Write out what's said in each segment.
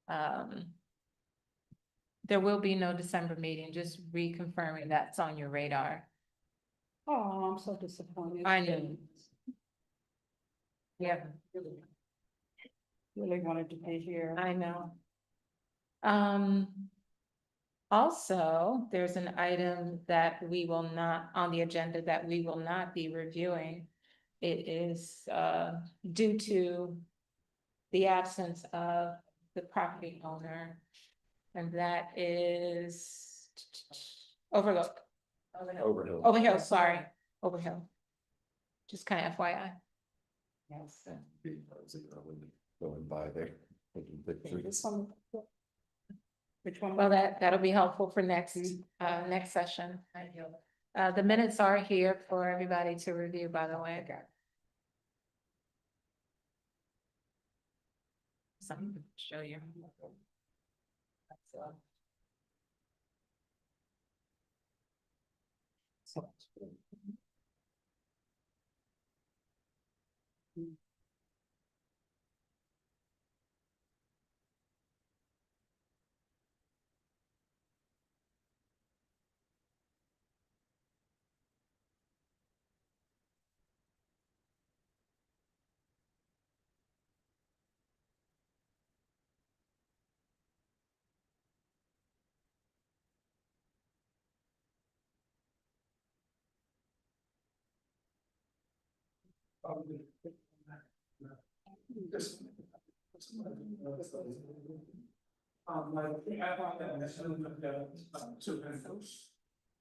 There will be no December meeting, just reconfirming that's on your radar. Oh, I'm so disappointed. I knew. Yeah, Really wanted to be here. I know. Also, there's an item that we will not, on the agenda that we will not be reviewing. It is, due to the absence of the property owner. And that is Overlook. Overhill. Overhill, sorry, Overhill. Just kind of FYI. Yes. Going by there. Taking pictures. This one. Which one? Well, that'll be helpful for next session. The minutes are here for everybody to review, by the way. Something to show you.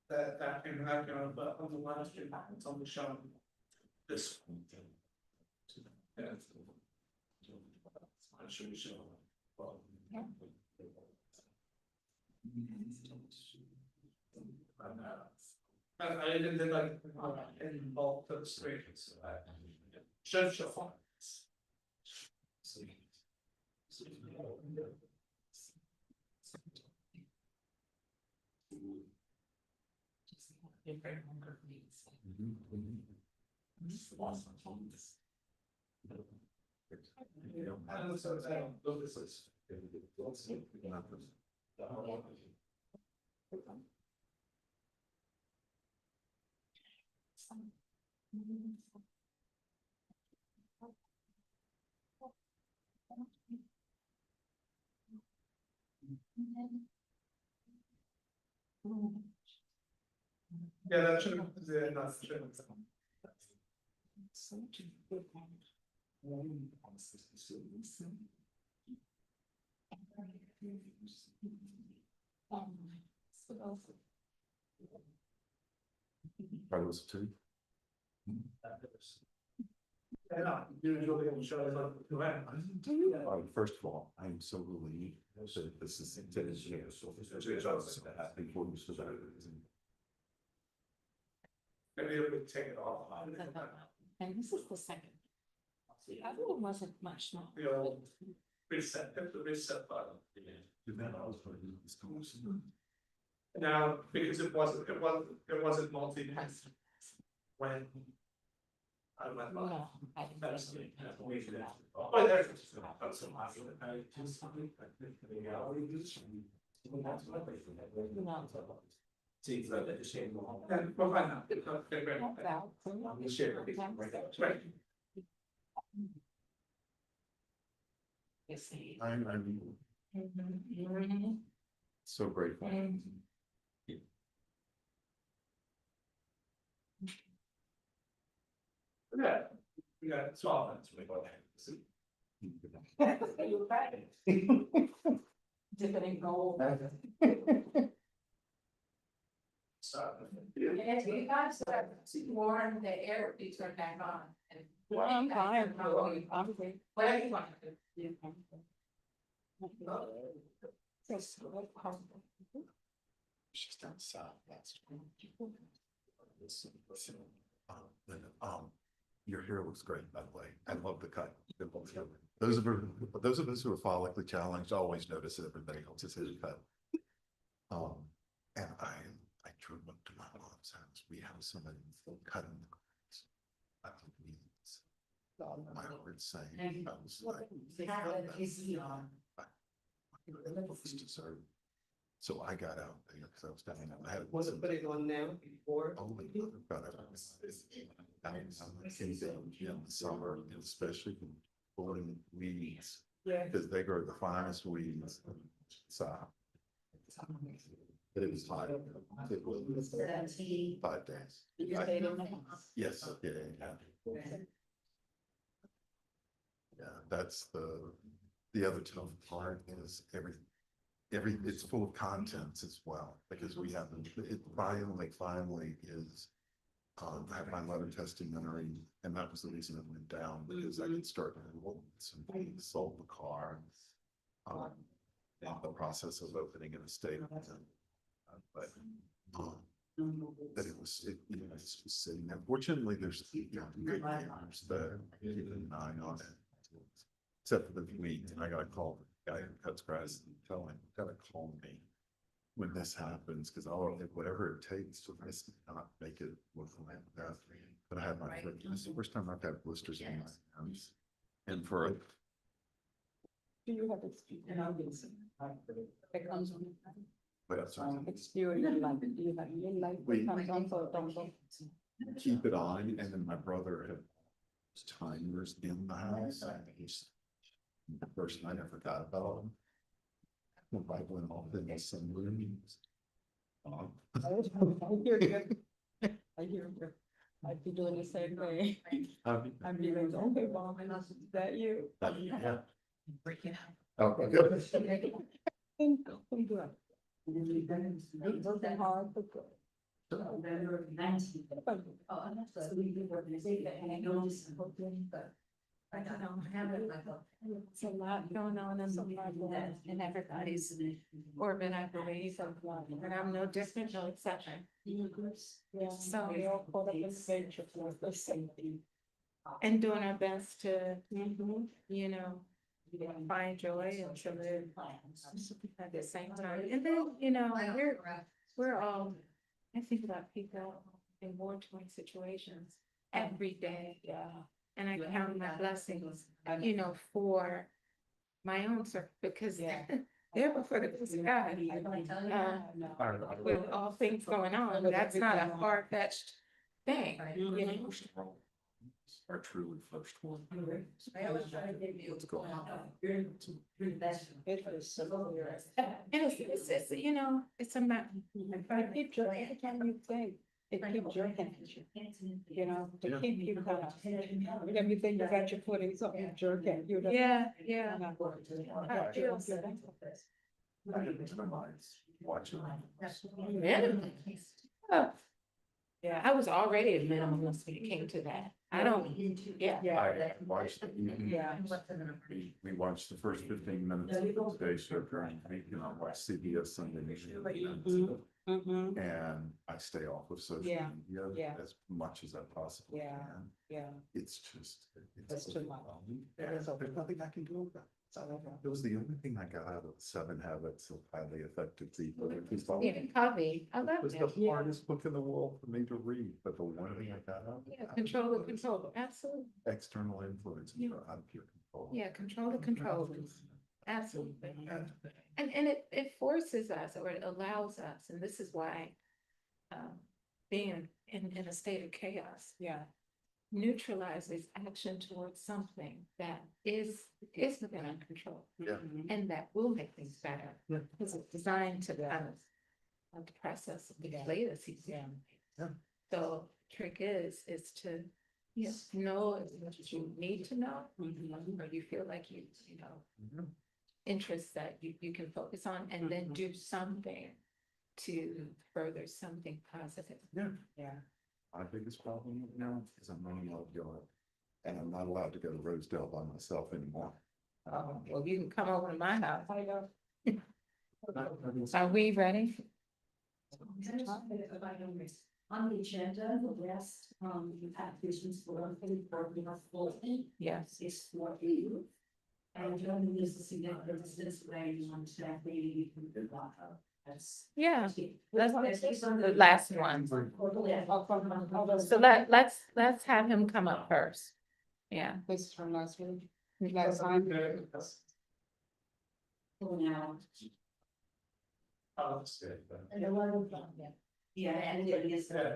That can happen, but on the last two, it's on the show. This. Yeah. I should show. I didn't like involved to the streets. Show. Yeah, that should have, that's true. Are those two? Yeah, usually on shows like the event. First of all, I'm so relieved that this is intended. Maybe it would take it off. And this is the second. The other one wasn't much smaller. The old reset, hit the reset button. Now, because it wasn't multi-pass. When. I went by. No, I didn't. Oh, there's. Yeah, we'll find out. Okay, great. Right. I'm so grateful. Yeah, we got 12 minutes. You're right. Dipping in gold. And if you guys start warm, the air will be turned back on. And Well, I'm fine. I'm great. whatever you want to do. She's down south. That's. Your hair looks great, by the way. I love the cut. Those of us who are follically challenged always notice that everybody else's hair cut. And I drove up to my mom's house. We have somebody cutting the grass. I think it's my heart saying, I was like, it was deserved. So I got out there because I was down there. I had. Was it putting on now before? Oh my God, I in the summer, and especially pulling weeds, Yeah. because they grow the finest weeds. So. But it was hot. It was 5 days. You stayed in the house. Yes, yeah, yeah. Yeah, that's the other tough part is it's full of contents as well, because we have, it finally is. I have my letter testimony, and that was the reason it went down, because I could start some things, sold the car. In the process of opening an estate. But, that it was, it's just sitting there. Fortunately, there's, good neighbors that keep an eye on it. Except for the weed, and I gotta call the guy who cuts grass and tell him, gotta call me when this happens, because I'll, whatever it takes to not make it look like that. But I had my, this is the first time I've had blisters in my hands. And for Do you have experience? That comes on. Experience, like, do you have any life that comes on, so it don't go? keep it on, and then my brother had timers in the house. The first night I forgot about them. The Bible went off in the sunroom. I hear you. I hear you. I'd be doing the same thing. I'd be like, okay, mom, is that you? Yeah. Break it out. Oh, okay. I'm good. Working hard, but good. I don't know, have it like it's a lot going on in the world and everybody's orbit, I believe, and I'm no different, no exception. Yeah, So- we all caught up in the matrix with the same thing. And doing our best to, you know, find joy and to live at the same time. And then, you know, we're all, I think about people in war-torn situations every day. Yeah. And I count my blessings, you know, for my own circle, because Yeah. they're before the grace of God. With all things going on, that's not a far-fetched thing, you know? Our truly first one. What's going on? It was so weird. And it's, you know, it's a matter. It keep jerking, every time you think, it keep jerking at you, you know, to Yeah. keep you kind of, whenever you think you got your footing, something jerking, you know. Yeah, yeah. I feel so. Watching. Oh, yeah, I was already a minimalist when it came to that. I don't, yeah. I watched the evening. Yeah. We watched the first 15 minutes of the Today Show during the week, and I watched CBS Sunday Night. Mm-hmm. And I stay off of social Yeah, media yeah. as much as I possibly Yeah. can. Yeah. It's just. That's too much. overwhelming. It is There's nothing I can do about it. It was the only thing I got out of 7 Habits of Highly Effective People. It was the- Stephen Covey, I It love was that. the hardest book in the world for me to read, but the one thing I got out. Yeah, control the control, absolutely. External influence Yeah. out of your control. Yeah, control the control, absolutely. And it forces us, or it allows us, and this is why being in a state of chaos Yeah. neutralizes action towards something that is within our control Yeah. and that will make things better. Yeah. Because it's designed to Yeah. kind of depress us, Yeah. deflate us. Yeah. Yeah. So trick is to, know as much as you need to know, or you feel like you know, Mhm. interests that you can focus on, and then do something to further something positive. Yeah. My biggest problem right now is I'm running out of yard. And I'm not allowed to go to Rosedale by myself anymore. Well, you can come over to my house. I know. Are we ready? On the agenda, the last, applications for Yes. is for you. And this is this way on that maybe you can do that. That's. Yeah, let's the last one. Oh, So let's have him come up first. Yeah. This is from last week, last time. For now. Oh, that's good. And a lot of, yeah, and it is. I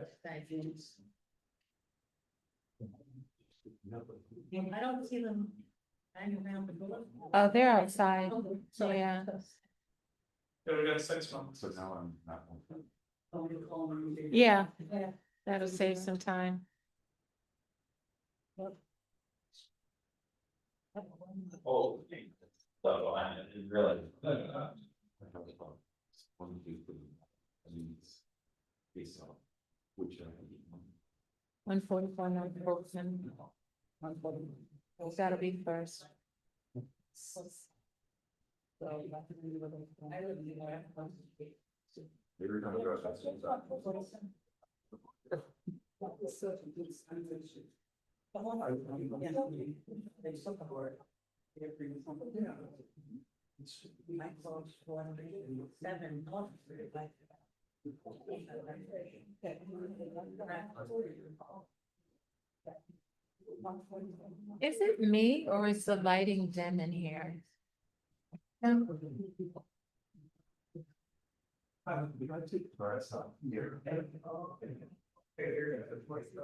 don't see them. Hanging around the door. Oh, they're outside, Sorry. yeah. Yeah, we got 6 months. So now I'm not. Oh, you call them. Yeah, that'll save some time. Oh. So I didn't realize. One, two, three. I mean, it's which I. 144, 947. That'll be first. They were gonna go. Is it me or is the lighting dim in here? No. I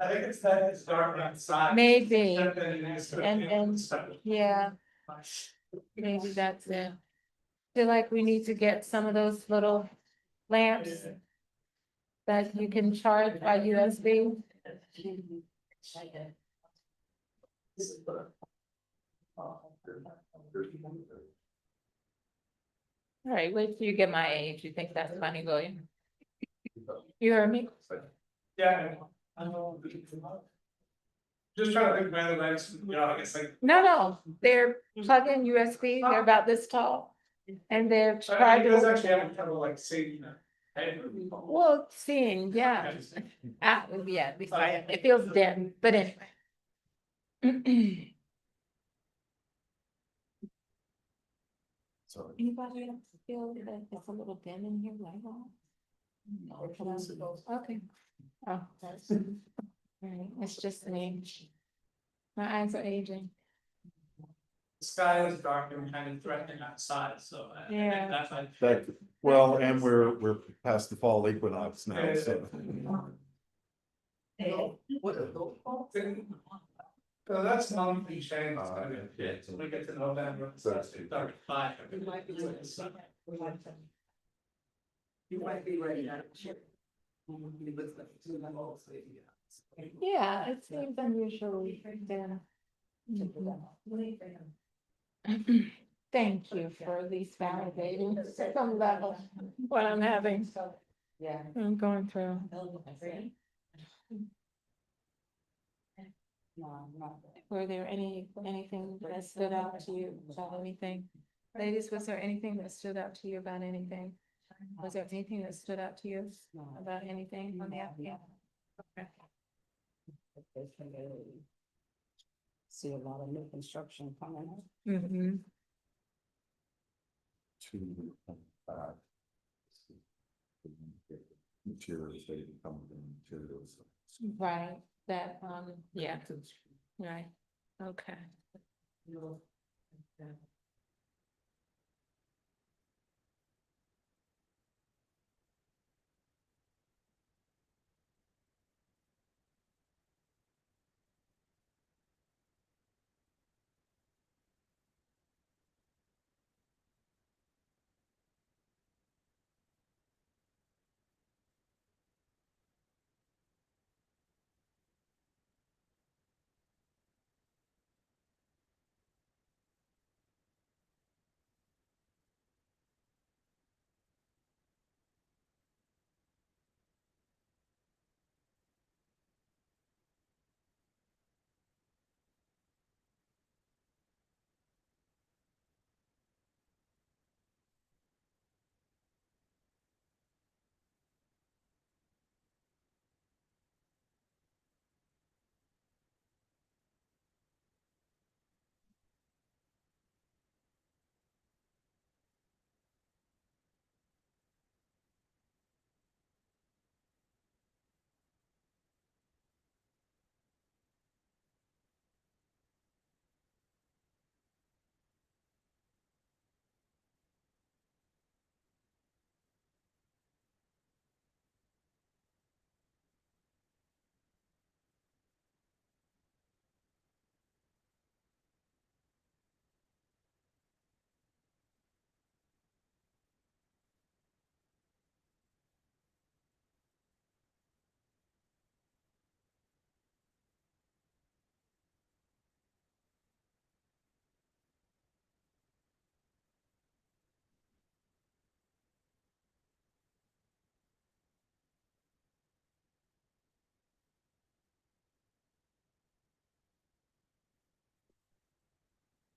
think it's that it's dark outside. Maybe, And then it is- and, yeah, maybe that's it. Feel like we need to get some of those little lamps that you can charge by USB. All right, wait till you get my age. You think that's funny, William? You heard me? Yeah. Just trying to think of other ways, you know, I guess like. No, they're plug-in USB. They're about this tall. And they're I trying mean, it does actually to, have trouble like seeing, you know. Hey. well, seeing, yeah. Yeah, it feels dim, but anyway. So. Anybody else feel that it's a little dim in here, like that? Okay. Oh, that's, all right, it's just me. My eyes are aging. The sky is dark and kind of threatening outside, so I Yeah. think that's like. That, well, and we're past the fall equinox now, so. So that's monthly change. Yeah. So we get to November. So- It's 35. You might be ready. You might be ready. He looks like two of all, so yeah. Yeah, it seems unusually dim. Thank you for at least validating some level what I'm having. Yeah. I'm going through. Were there anything that stood out to you about anything? Ladies, was there anything that stood out to you about anything? Was there anything that stood out to you about anything on the application? Okay. See a lot of new construction coming. Mhm. To, materials, they come from materials. Right, that, yeah, right, okay.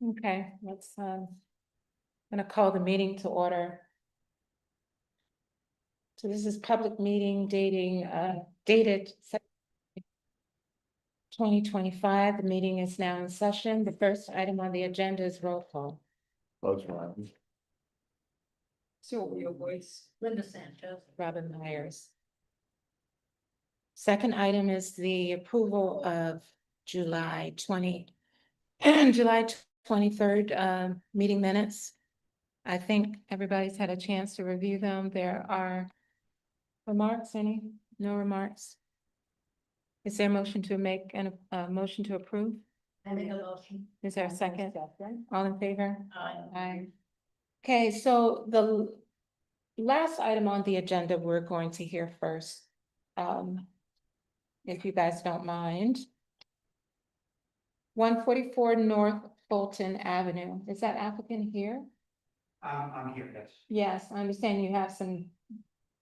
Okay, let's, gonna call the meeting to order. So this is public meeting dated 2025. The meeting is now in session. The first item on the agenda is roll call. That's right. So your voice. Linda Sanchez. Robin Myers. Second item is the approval of July 23rd, meeting minutes. I think everybody's had a chance to review them. There are remarks, any? No remarks? Is there a motion to make a motion to approve? I make a motion. Is there a second? All in favor? Aye. Aye. Okay, so the last item on the agenda, we're going to hear first. If you guys don't mind. 144 North Fulton Avenue. Is that applicant here? I'm here, yes. Yes, I understand you have some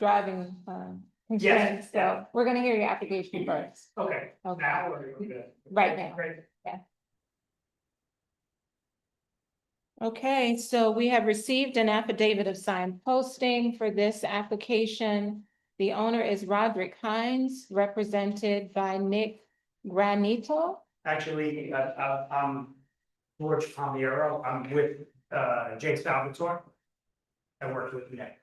driving constraints, Yes, yeah. so we're gonna hear your application first. Okay, Okay. now or you good? Right now. Great. Okay, so we have received an affidavit of signed posting for this application. The owner is Roderick Hines, represented by Nick Granito. Actually, I'm George Palmiero. I'm with Jake Salvatore. I work with Nick.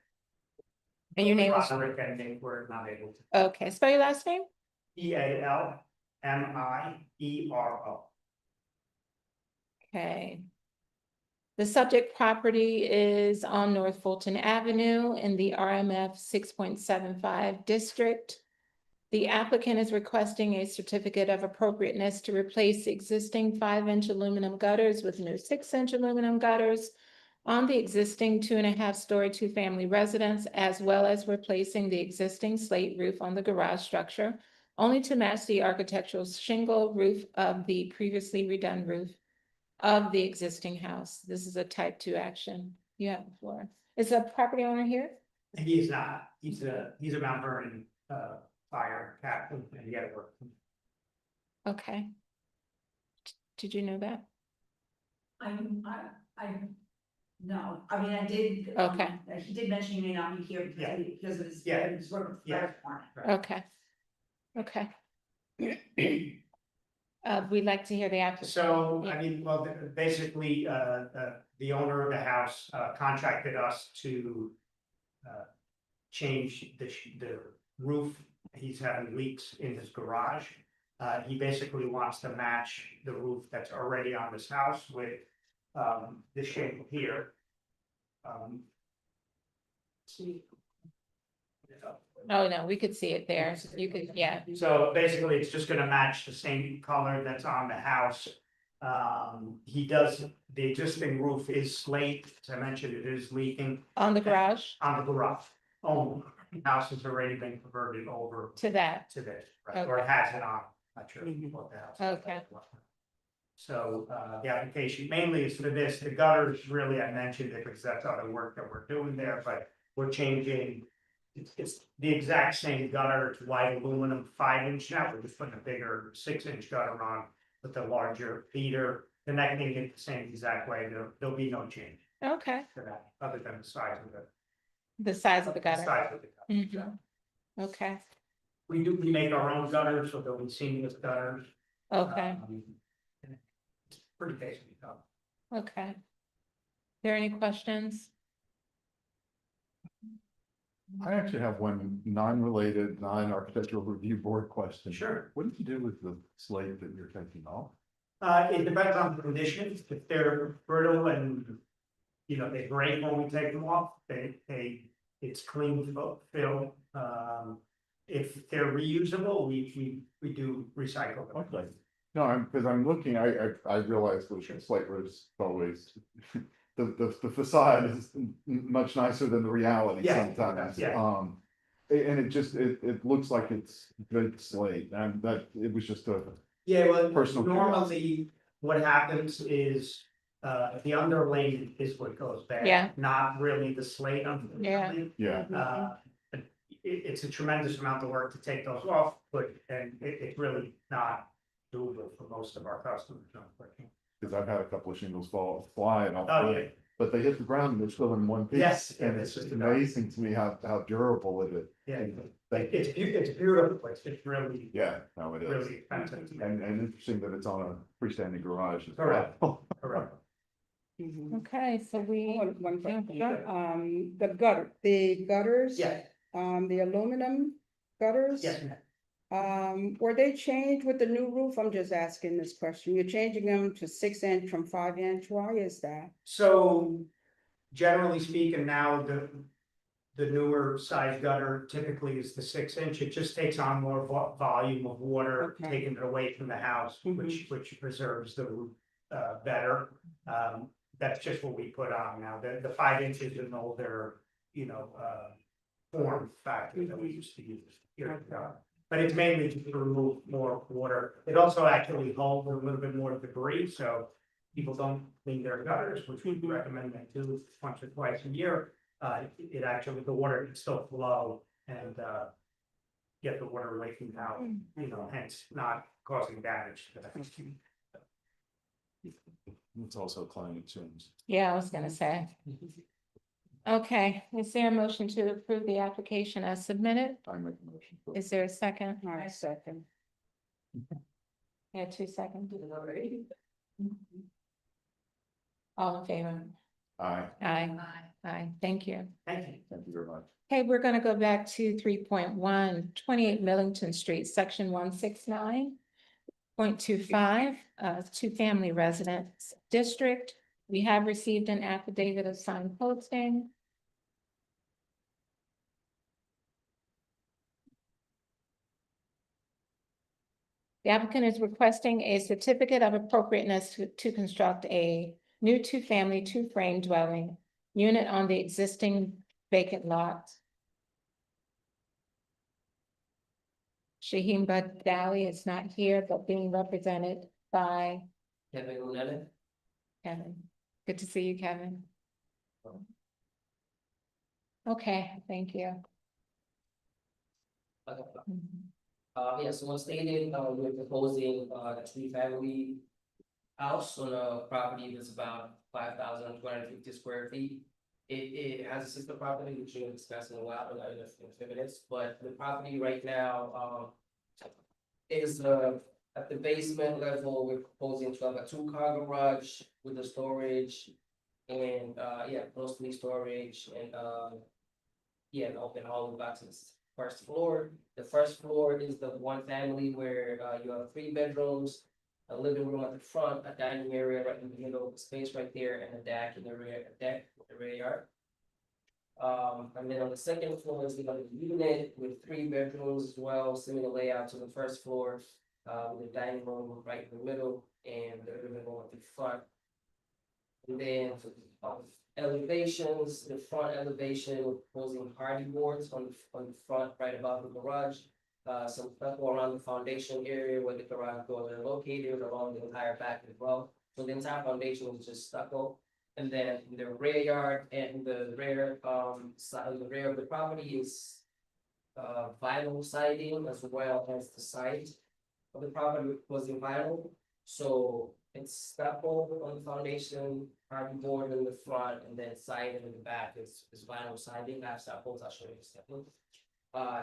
And your name is, Roderick and Nick were not able to. okay, spell your last name? EALMIERO. Okay. The subject property is on North Fulton Avenue in the RMF 6.75 district. The applicant is requesting a certificate of appropriateness to replace existing 5-inch aluminum gutters with new 6-inch aluminum gutters on the existing 2.5-story two-family residence, as well as replacing the existing slate roof on the garage structure, only to match the architectural shingle roof of the previously redone roof of the existing house. This is a type 2 action. You have the floor. Is the property owner here? He's not. He's a Mount Vernon fire captain and he had to work. Okay. Did you know that? No, I mean, I did. Okay. He did mention he may not be here Yeah. because of his. Yeah. his work. Yeah. Okay. Okay. We'd like to hear the applicant. So, Yeah. I mean, well, basically, the owner of the house contracted us to change the roof. He's having leaks in his garage. He basically wants to match the roof that's already on this house with the shingle here. See. Oh, no, we could see it there. You could, yeah. So basically, it's just gonna match the same color that's on the house. He does, the existing roof is slate, as I mentioned, it is leaking On the garage on the garage. Oh, the house has already been converted over to that. to this, right, or it has it on, not sure what the house. is. Okay. So, the application mainly is for this, the gutters, really, I mentioned it because that's other work that we're doing there, but we're changing. It's the exact same gutter, it's white aluminum 5-inch now, we're just putting a bigger 6-inch gutter on with the larger feeder, connecting it the same exact way, there'll be no change Okay, to that, other than the size of the size of the the gutter. size of the gutter. Mhm. Okay, We make our own gutters, so they'll be seamless gutters. okay, It's pretty basic stuff. okay. There any questions? I actually have one non-related, non-architectural review board question. Sure. What did you do with the slate that you're taking off? It depends on the conditions, if they're brittle and, you know, they break when we take them off, it's clean fill. If they're reusable, we do recycle them. Okay. No, because I'm looking, I realize the slate roof's always, the facade is much nicer than the reality Yeah, sometimes. yeah. And it just, it looks like it's good slate, and that, it was just a, Yeah, well, Personal normally what happens is, the underlay is what goes bad. Yeah. Not really the slate, unfortunately. yeah. It's a tremendous amount of work to take those off, but, and it's really not doable for most of our customers, unfortunately. Cause I've had a couple of shingles fly and all. Oh, yeah. But they hit the ground and they're still in one piece. Yes, And yeah, it's just it's- amazing to me how durable it is. Yeah, Thank it's beautiful, it's really, Yeah, no, it is. really expensive. And interesting that it's on a freestanding garage as Correct. well. Correct. Mhm. Okay, so we. One question, Yeah, sure. the gutters. Yeah. The aluminum gutters. Yes, ma'am. Were they changed with the new roof? I'm just asking this question. You're changing them to 6 inch from 5 inch. Why is that? So generally speaking, now the newer size gutter typically is the 6 inch. It just takes on more volume of water, Okay. taking it away from the house, which preserves the roof better. That's just what we put on now. The 5 inches is an older, form factor that we used to use years ago. But it's mainly to remove more water. It also actually holds a little bit more debris, so people don't clean their gutters, which we recommend they do once or twice a year. It actually, the water can still flow and get the water away from the house, hence not causing damage to the house. It's also climate change. Yeah, I was gonna say. Okay, is there a motion to approve the application as submitted? I make a motion. Is there a second? All right, second. Yeah, 2 seconds. All in favor? Aye, Aye. Aye, thank you. Thank you. thank you very much. Okay, we're gonna go back to 3.1, 28 Millington Street, section 169.25, two-family residence district. We have received an affidavit of signed posting. The applicant is requesting a certificate of appropriateness to construct a new two-family, two-frame dwelling unit on the existing vacant lot. Shaheen Badawi is not here, but being represented by Kevin Lunella. Kevin. Good to see you, Kevin. Okay, thank you. Yeah, so as stated, we're proposing a three-family house on a property that's about 5,250 square feet. It has a sister property, which we'll discuss in a while, but in a few minutes, but the property right now, is at the basement level, we're proposing to have a 2-car garage with a storage. And yeah, mostly storage and yeah, an open hall back to the first floor. The first floor is the one family where you have 3 bedrooms, a living room at the front, a dining area right in the middle of the space right there, and a deck in the rear, yard. And then on the second floor is another unit with 3 bedrooms as well, similar layout to the first floor, with a dining room right in the middle and the living room at the front. And then elevations, the front elevation, we're proposing hardy boards on the front, right above the garage. Some stucco around the foundation area where the garage doors are located, along the entire back as well. So the entire foundation is just stucco. And then the rear yard and the rear side, the rear of the property is vinyl siding, as well as the side of the property was in vinyl. So it's stucco on the foundation, hardy board in the front, and then siding in the back is vinyl siding. I have samples, I'll show you samples.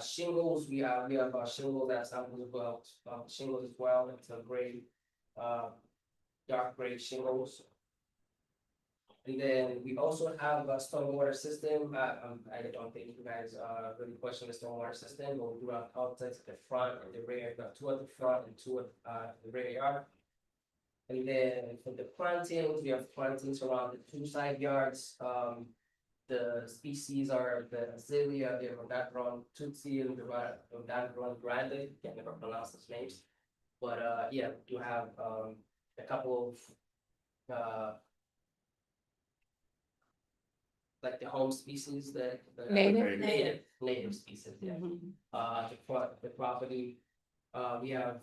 Shingles, we have shingles that samples as well, shingles as well. It's a gray, dark gray shingles. And then we also have a stormwater system. I don't think you guys really question the stormwater system, but we do have outlets at the front and the rear. We've got 2 at the front and 2 at the rear yard. And then for the plantings, we have plantings around the 2 side yards. The species are the azalea, the rhododendron tootsie, and the rhododendron grande. Can't never pronounce those names. But yeah, we do have a couple of like the home species that native species, yeah. The property, we have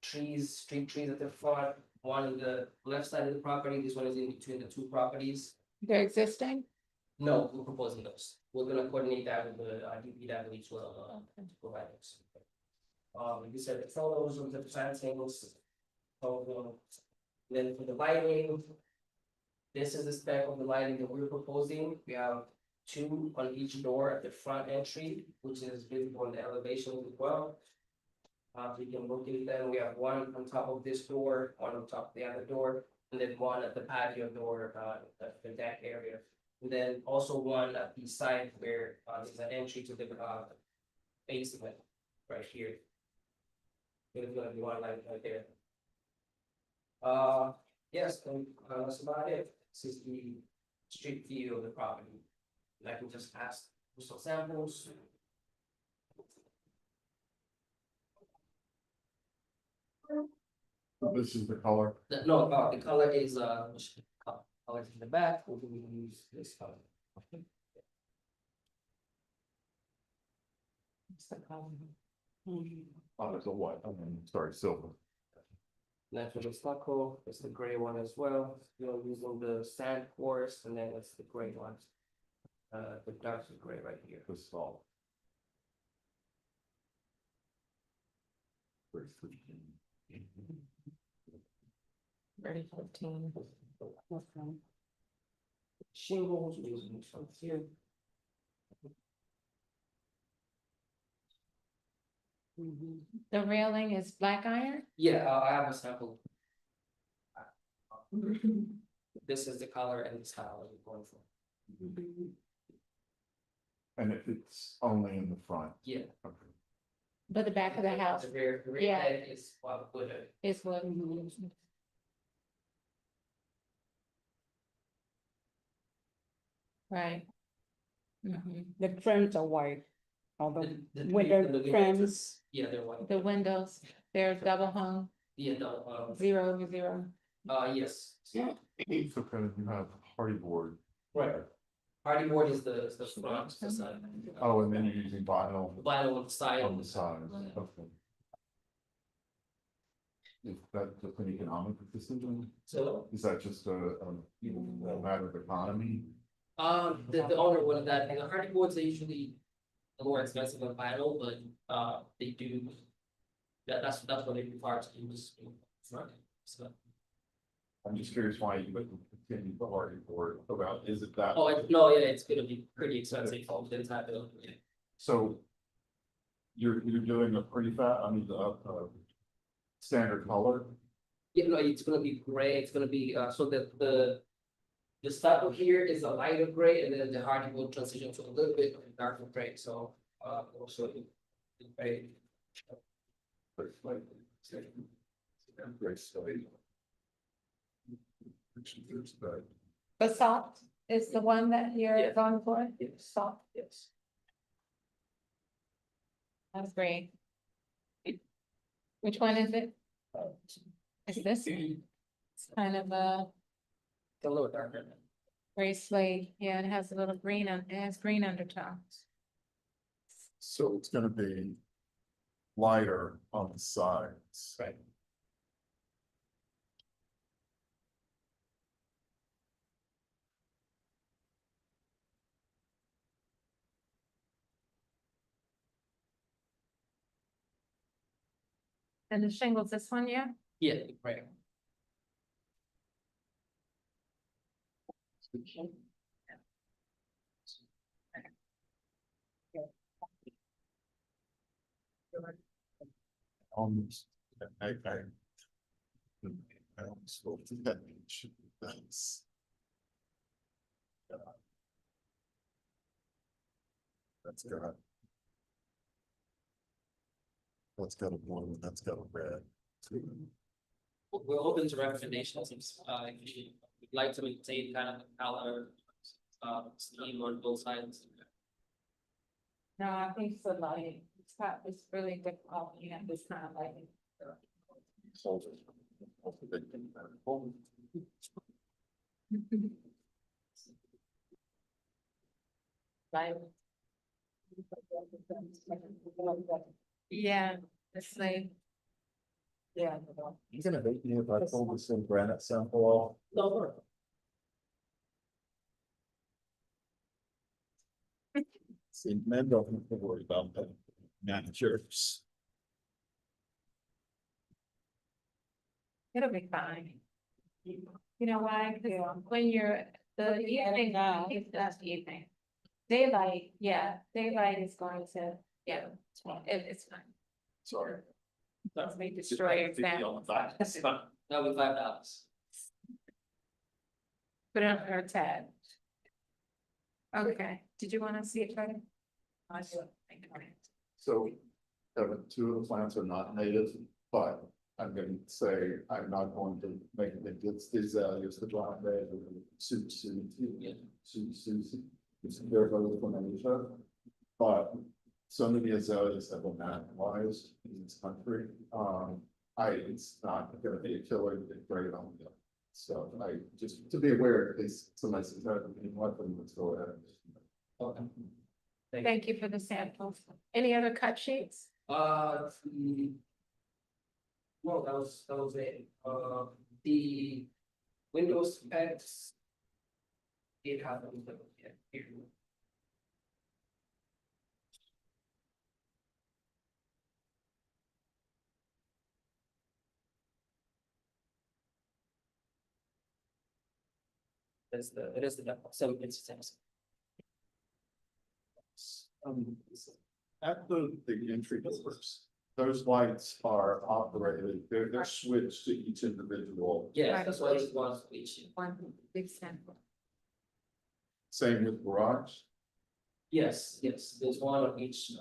trees, street trees at the front. One on the left side of the property, this one is in between the 2 properties. They're existing? No, we're proposing those. We're gonna coordinate that with the DPW as well, to provide those. These are the photos of the plantings. Then for the lighting. This is the spec of the lighting that we're proposing. We have two on each door at the front entry, which is visible in the elevation as well. We can locate them. We have one on top of this door, one on top of the other door, and then one at the patio door, the deck area. And then also one at the side where, there's an entry to the, basement right here. There's gonna be one light right there. Yes, and, that's about it. This is the street view of the property. And I can just ask for some samples. This is the color. No, the color is, colors in the back, we can use this color. Oh, there's a white, I mean, sorry, silver. Then for the stucco, it's the gray one as well, you're using the sand forest, and then it's the gray one. The darker gray right here. The salt. Ready 15. Shingles, we're using some here. The railing is black iron? Yeah, I have a sample. This is the color and the style we're going for. And it's only in the front. Yeah. Okay. But the back of the house The rear Yeah. head is wood. is what? Right. Mhm. The trims are white, although The window windows, trims, yeah, they're white. The windows, they're double hung, Yeah, no, 0 over 0. yes. So kind of you have hardy board. Right. Hardy board is the front, the side. Oh, and then you're using vinyl The vinyl on the side. on the sides, okay. Is that just an economic decision? So, Is that just a matter of economy? the owner wanted that, and the hardy boards are usually more expensive than vinyl, but, they do. That's what they require to use in front, so. I'm just curious why you would continue the hardy board about, is it that? Oh, no, yeah, it's gonna be pretty expensive for the entire building, yeah. So you're doing a pretty fat, I mean, standard color? Yeah, no, it's gonna be gray, it's gonna be, so the stucco here is a lighter gray, and then the hardy will transition to a little bit of darker gray, so, also the gray. Great study. There's that. Basalt is the one that you're Yeah. going for? Yes. Salt, Yes. that's great. Which one is it? Is this? It's kind of a A little darker. gray slate, yeah, it has a little green on, it has green undertones. So it's gonna be lighter on the sides. Right. And the shingles, this one, yeah? Yeah, right. Almost, I almost spoke to that. That's. That's got. That's got a blue, that's got a red. We're open to recommendations, if you would like to maintain kind of the color, scheme on both sides. No, I think it's the lighting, it's really difficult, you have this kind of lighting. Like. Yeah, it's like. Yeah. He's gonna make me if I pull this in granite sample off. See, men don't have to worry about that. Managers. It'll be fine. You know why? 'Cause when you're, the evening, that's the evening. Daylight, yeah, daylight is going to, yeah, it's fine. Sorry. Let's make destroy your example. That'll be $5. Put it on our tab. Okay, did you wanna see it, Freddie? So, Kevin, two of the plants are not native, but I'm gonna say I'm not going to make it, it's these, use the drop bed, Susan. It's their vote from Asia. But some of the azaleas have been naturalized in this country, it's not gonna be a killer, it's great on them. So I, just to be aware, it's somebody says, what them, let's go ahead. Okay. Thank you for the samples. Any other cut sheets? No, that was it. The Windows specs. It happened, yeah, here. It is the demo, so it's. At the entry doors, those lights are operated, they're switched to each individual. Yeah, that's why it was each. One big sample. Same with garage, Yes, there's one on each,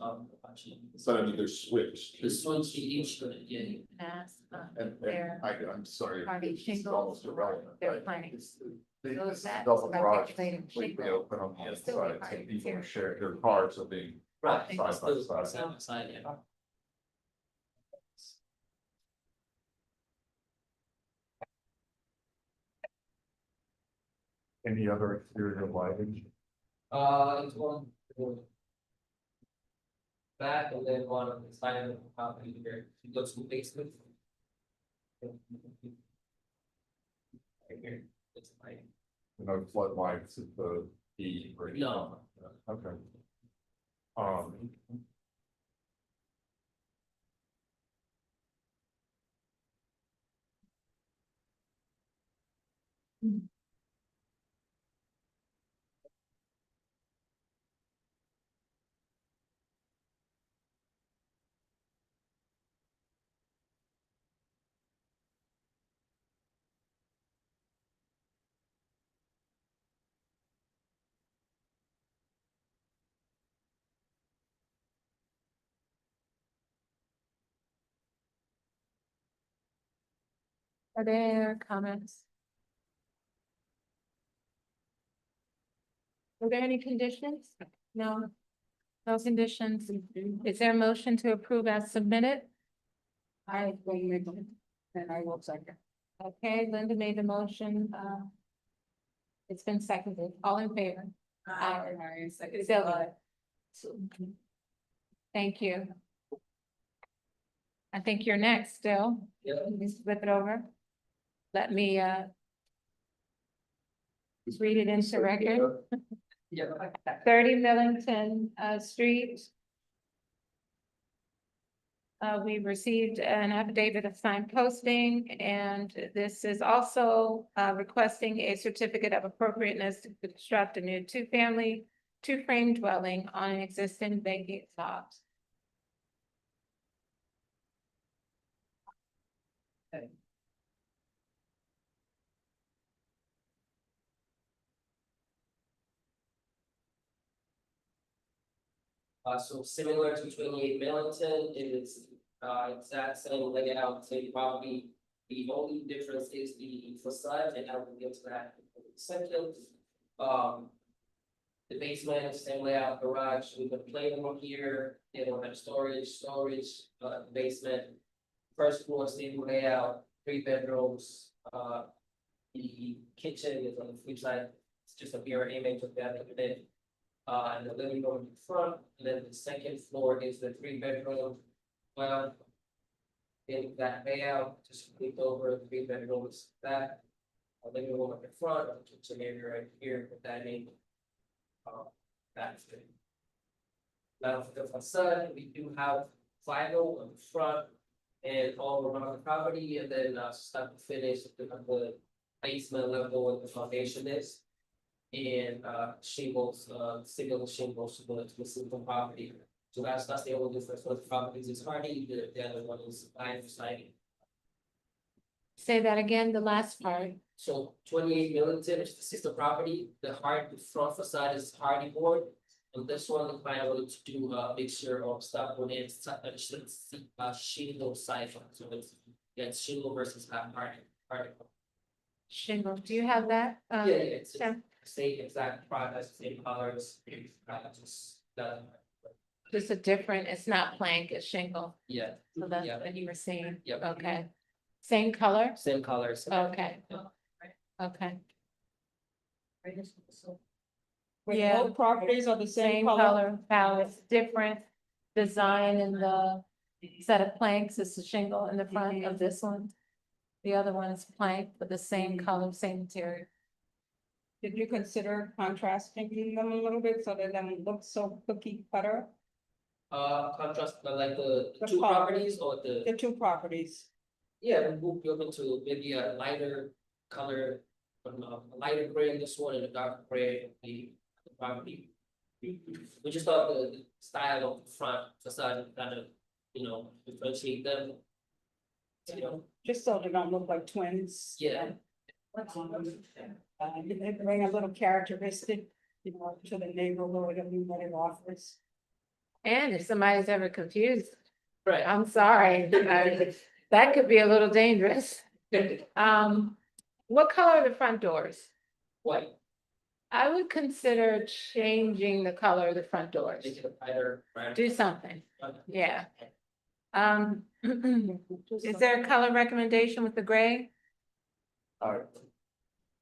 actually. but I mean, they're switched. This one's each, yeah. Mass, And they're I'm sorry. Hardy it's shingles, almost irrelevant, they're but planning. it's- they- Those this that double garage articulated completely shingle open on the will still be inside, so hardy people material. share, their cars are being. Right, Side by it's still side. side by side, yeah. Any other exterior lighting? It's one. Back and then one on the side of the property here, it goes to the basement. Right here, it's like, No floodlights at the E. or anything? No. Okay. Are there comments? Were there any conditions? No. No conditions. Is there a motion to approve as submitted? I will make them, and I will second. Okay, Linda made the motion, it's been seconded, all in favor? Aye. Sylvia. Thank you. I think you're next still. yeah, Just flip it over. Let me, read it into record. yeah. 30 Millington, Street. We received an affidavit of signed posting, and this is also, requesting a certificate of appropriateness to construct a new two-family, two-frame dwelling on an existing vacant lot. So similar to 28 Millington, it is, exact same layout, same property. The only difference is the facade, and I will get to that in a second. The basement, same layout, garage with the playroom here, they don't have storage, basement. First floor, same layout, 3 bedrooms, the kitchen is on the flip side, it's just a mirror image of that bed. And the living room in front, and then the second floor is the 3 bedroom. Well. In that layout, just flipped over 3 bedrooms back. A living room at the front, a kitchen area right here with dining. That's it. Now for the facade, we do have vinyl on the front and all around the property, and then start to finish the placement level what the foundation is. And shingles, single shingles to the single property. So that's the only difference. What the properties is hardy, the other one is iron siding. Say that again, the last part. So 28 Millington is the sister property, the front facade is hardy board. And this one, the client wanted to do a mixture of stuff with it, shingle side, so it's shingle versus hardy. Shingle, do you have that? Yeah, it's Sam? same exact product, same colors, Just a different, it's not plank, it's shingle, yeah, so that's Yeah. what you were saying, Yep. okay. Same color, same colors. okay. Okay, Wait, Yeah. both properties are the same same color? color palette, different design in the set of planks, it's the shingle in the front of this one. The other one is plank, but the same color, same material. Did you consider contrasting them a little bit so that them look so cookie cutter, Contrast, like the The two color. properties or the two properties? yeah, we'll be open to maybe a lighter color. A lighter gray in this one and a dark gray in the property. We just thought the style of the front facade kind of, differentiate them. You know, Just so they don't look like twins. yeah, They bring a little characteristic, to the neighborhood and what it offers. And if somebody's ever confused, right. I'm sorry, that could be a little dangerous. What color are the front doors? White, I would consider changing the color of the front doors. make it a lighter, right? Do something, yeah. Is there a color recommendation with the gray?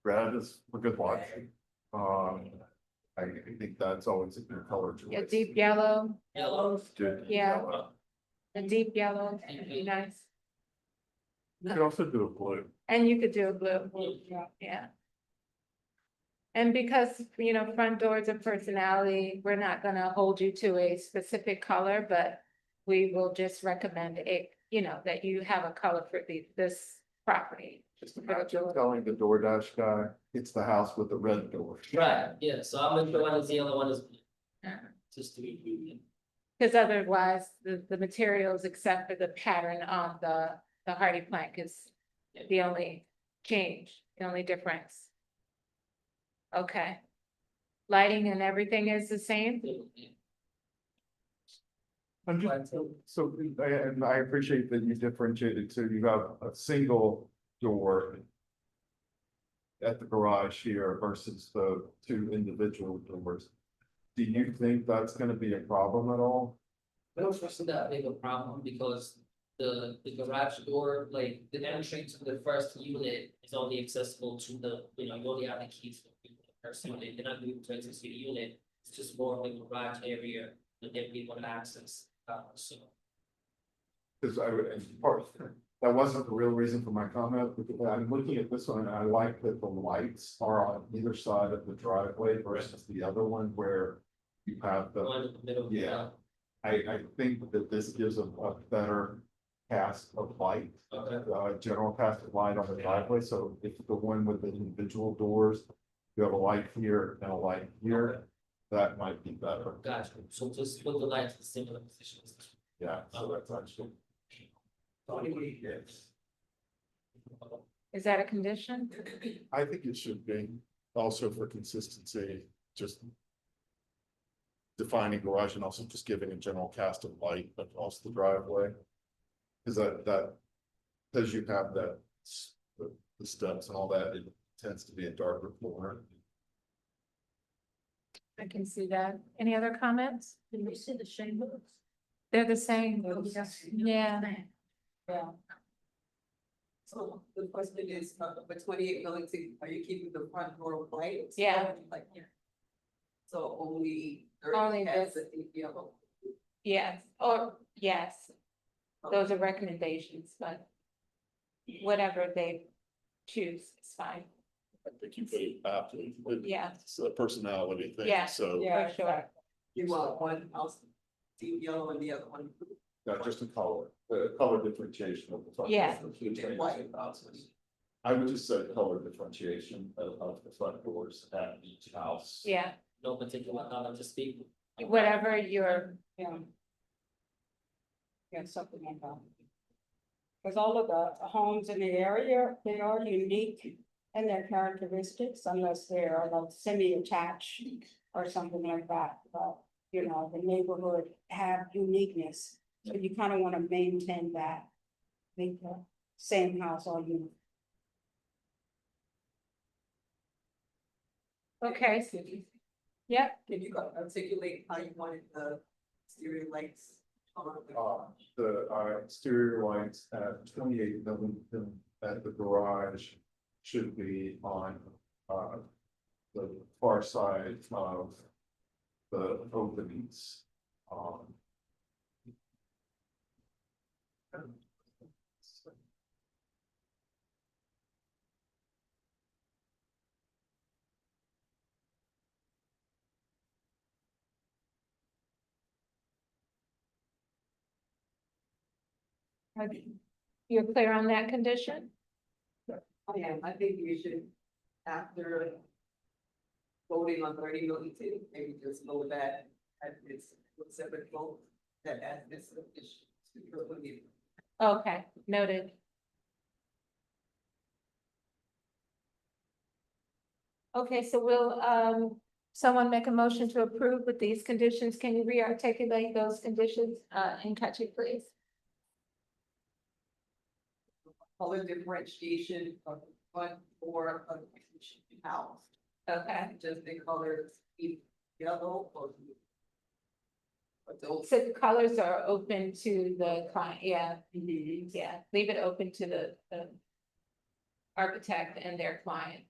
Red is a good watch. I think that's always a good color choice. A deep yellow, Yellow. Good Yeah. yellow. a deep yellow, would be nice. You could also do a blue. And you could do a blue, yeah. And because, front doors are personality, we're not gonna hold you to a specific color, but we will just recommend it, that you have a color for this property. Just imagine telling the DoorDash guy, it's the house with the red door. Right, yeah, so I'm gonna put one is yellow, one is blue. Just to be. Because otherwise, the materials except for the pattern on the hardy plank is the only change, the only difference. Okay. Lighting and everything is the same? I'm just, so, and I appreciate that you differentiated, so you have a single door at the garage here versus the two individual doors. Do you think that's gonna be a problem at all? I don't foresee that big a problem because the garage door, like the entry to the first unit is only accessible to you only have the keys for the first unit, they're not moving to access the unit. It's just more like a garage area that they people can access, so. Cause I would, and part, that wasn't the real reason for my comment, because I'm looking at this one and I like that the lights are on either side of the driveway versus the other one where you have the. One in the middle. Yeah. I think that this gives a better cast of light, Okay, general cast of light on the driveway, so if the one with the individual doors. You have a light here and a light here, that might be better, gotcha, so just put the lights in similar positions. yeah, so that's actually. Is that a condition? I think it should be, also for consistency, just. Defining garage and also just giving a general cast of light across the driveway. Cause that, because you have that, the steps and all that, it tends to be a darker floor. I can see that. Any other comments? Can we see the shingles? They're the same, yeah. Yeah. So the question is, for 28 Millington, are you keeping the front door white? Yeah. Like, so only. Only has this. the deep yellow. Yes, or, yes, those are recommendations, but whatever they choose is fine, I think you put it after, yeah, it's a personality thing, Yeah. so. for sure. You want one house deep yellow and the other one blue. Not just a color differentiation of the. front. Yeah. And white houses. I would just say color differentiation of the front doors at each house. Yeah, No particular color to speak. whatever your, Yeah. Yeah, something like that. Cause all of the homes in the area, they are unique in their characteristics unless they're like semi-attached or something like that, but, you know, the neighborhood have uniqueness. So you kind of want to maintain that. Make the same house all unique. okay, yep, Can you articulate how you wanted the exterior lights? on The exterior lights at 28 Millington at the garage should be on the far side of the openings. you're clear on that condition? I think we should, after voting on 30 Millington, maybe just go that at this separate vote, that as this addition to your opinion. Okay, noted. Okay, so will, someone make a motion to approve with these conditions? Can you re-articulate those conditions, in Catchy, please? Color differentiation of the front door of the house. Okay, Just the colors, either yellow or. Those. so the colors are open to the client, yeah, yeah, leave it open to the architect and their client.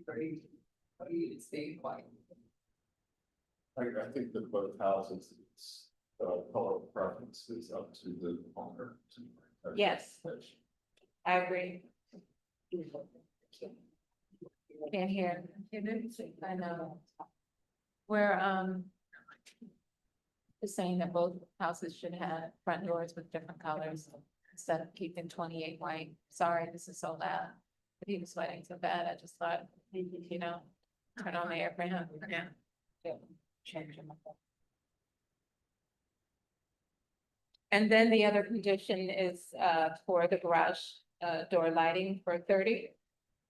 Very stay quiet. I think that both houses, it's color preference is up to the owner. Yes. I agree. Can't hear. I know. We're, just saying that both houses should have front doors with different colors instead of keeping 28 white. Sorry, this is so loud. But he was sweating so bad, I just thought, you know, turn on the air for him. Yeah. Change him. And then the other condition is, for the garage, door lighting for 30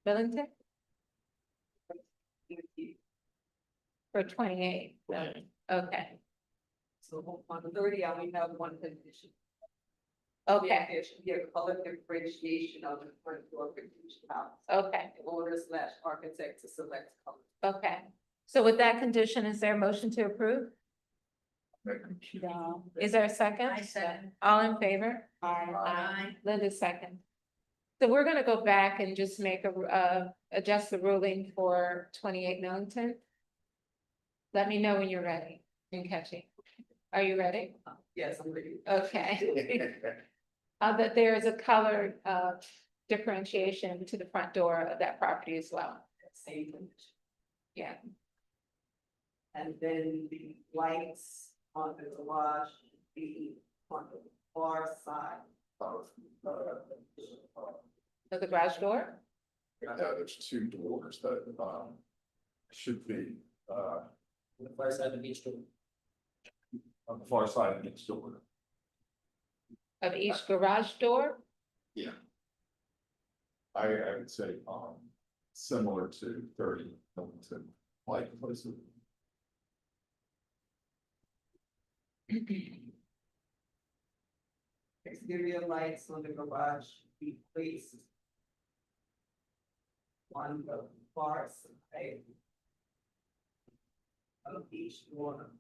Millington? For 28, so, okay, So on the 30, I only have one condition. okay, There should be a color differentiation of the front door for each house. okay, Owner/architect to select color. okay. So with that condition, is there a motion to approve? Yeah. Is there a second? I second. All in favor? Aye. Linda second. So we're gonna go back and just make adjust the ruling for 28 Millington. Let me know when you're ready and Catchy. Are you ready? Yes, I'm ready. Okay. That there is a color differentiation to the front door of that property as well. Same condition. Yeah, And then the lights on the garage should be on the far side of so the garage door, There's two doors that should be The first side of each door. on the far side of each door. of each garage door. Yeah. I would say similar to 30 Millington, like places. exterior lights on the garage should be placed on the far side of each door.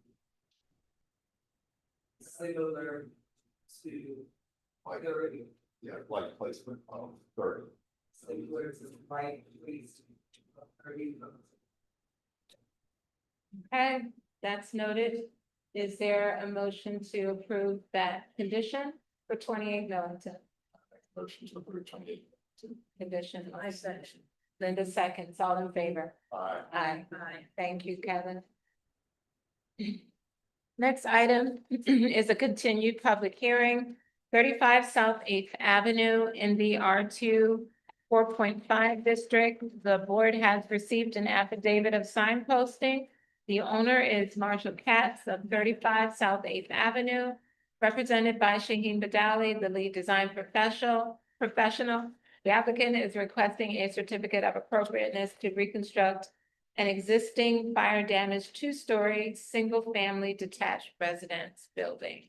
Similar to Like, 30, yeah, like placement of 30. similar to light placed of 30. Okay, that's noted. Is there a motion to approve that condition for 28 Millington? Motion to approve 28. condition? My section. Linda seconds, all in favor? Aye. Aye. Thank you, Kevin. Next item is a continued public hearing, 35 South Eighth Avenue in the R2 4.5 district. The board has received an affidavit of signposting. The owner is Marshall Katz of 35 South Eighth Avenue, represented by Shaheen Badali, the lead design professional. The applicant is requesting a certificate of appropriateness to reconstruct an existing fire damaged two-story, single-family detached residence building.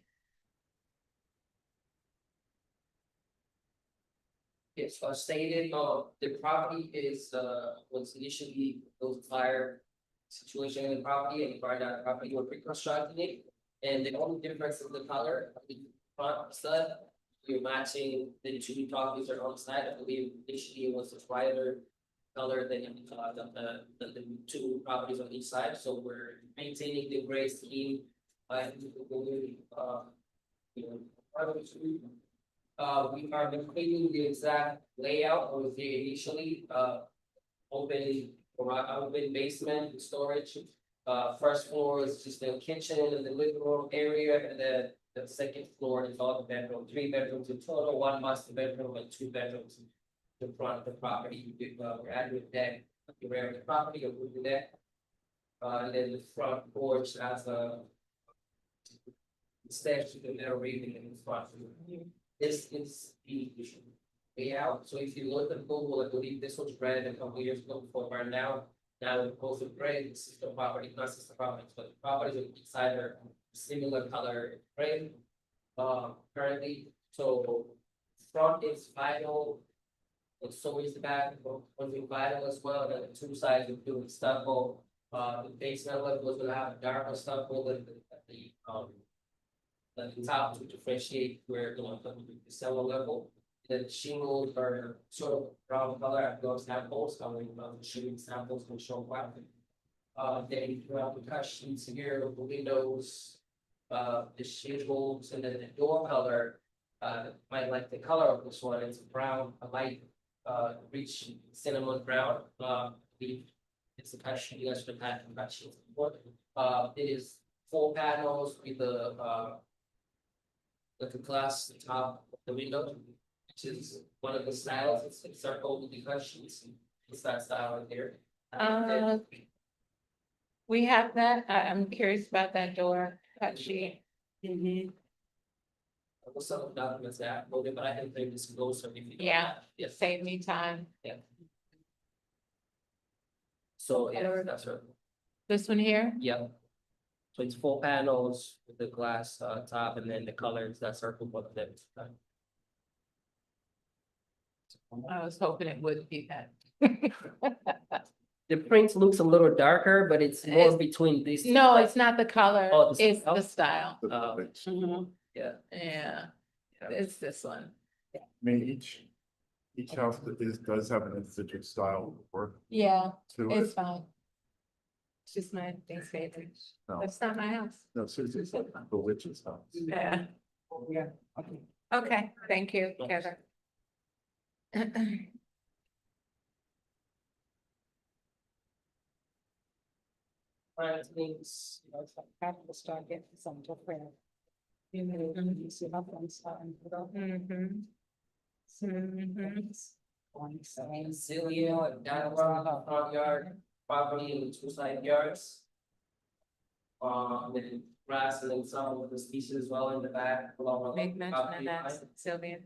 Yes, stated, the property is, was initially those fire situation in the property and burned out the property, we're reconstructing it. And the only difference in the color of the front stud, we're matching the two properties that are on the side. I believe initially it was a brighter color than the two properties on each side, so we're maintaining the gray scheme. We are completing the exact layout of the initially, open basement storage. First floor is just the kitchen and the living room area, and then the second floor is all the bedroom, 3 bedrooms in total, 1 master bedroom and 2 bedrooms. In front of the property, we're adding a deck, at the rear of the property, a wooden deck. And then the front porch has a steps to the narrow railing in the front. This is the layout, so if you look at Google, I believe this was red a couple years ago before burned down. Now it's both of gray, this is the property, not just the properties, but the properties on each side are similar color gray. Currently, so front is vinyl. And so is the back, on the vinyl as well, and the two sides of doing stucco. The basement level will have darker stucco than the top to differentiate where the cellar level. The shingles are sort of brown color, those samples, shooting samples will show black. Then you have the cut sheets here, the windows, the shingles, and then the door color. Might like the color of this one, it's brown, a light rich cinnamon brown, it's a cut sheet, you guys should have had cut sheets before. It is 4 panels with the like a glass at the top of the window, which is one of the styles, it's a circle with the cut sheets, it's that style right there. We have that, I'm curious about that door, cut sheet. Some of the documents that I uploaded, but I can bring this closer if you. don't Yeah. have- Yes, Save me time. so, yeah, that's right, This one here? yeah. So it's 4 panels with the glass top and then the colors that circle both of them. I was hoping it would be that. The print looks a little darker, but it's more It's- between these. two. No, it's not the color, Oh, the it's style? the style. The Oh. buildings. Yeah. Yeah, Yeah. it's this one. I mean, each house does have an individual style work Yeah, to it's it. fine. It's just my thing's favorite. No, That's not my house. no, seriously, it's like the witch's house. Yeah. Yeah. Okay, thank you, Thanks. Kevin. Plantings, Have to start getting some different. You know, you see how things starting to go. Mhm. Mhm. On same. Celia, and down around the front yard, property in the 2 side yards. Then grass and then some of the species as well in the back along with. Make the mention of property that, line. Sylvia.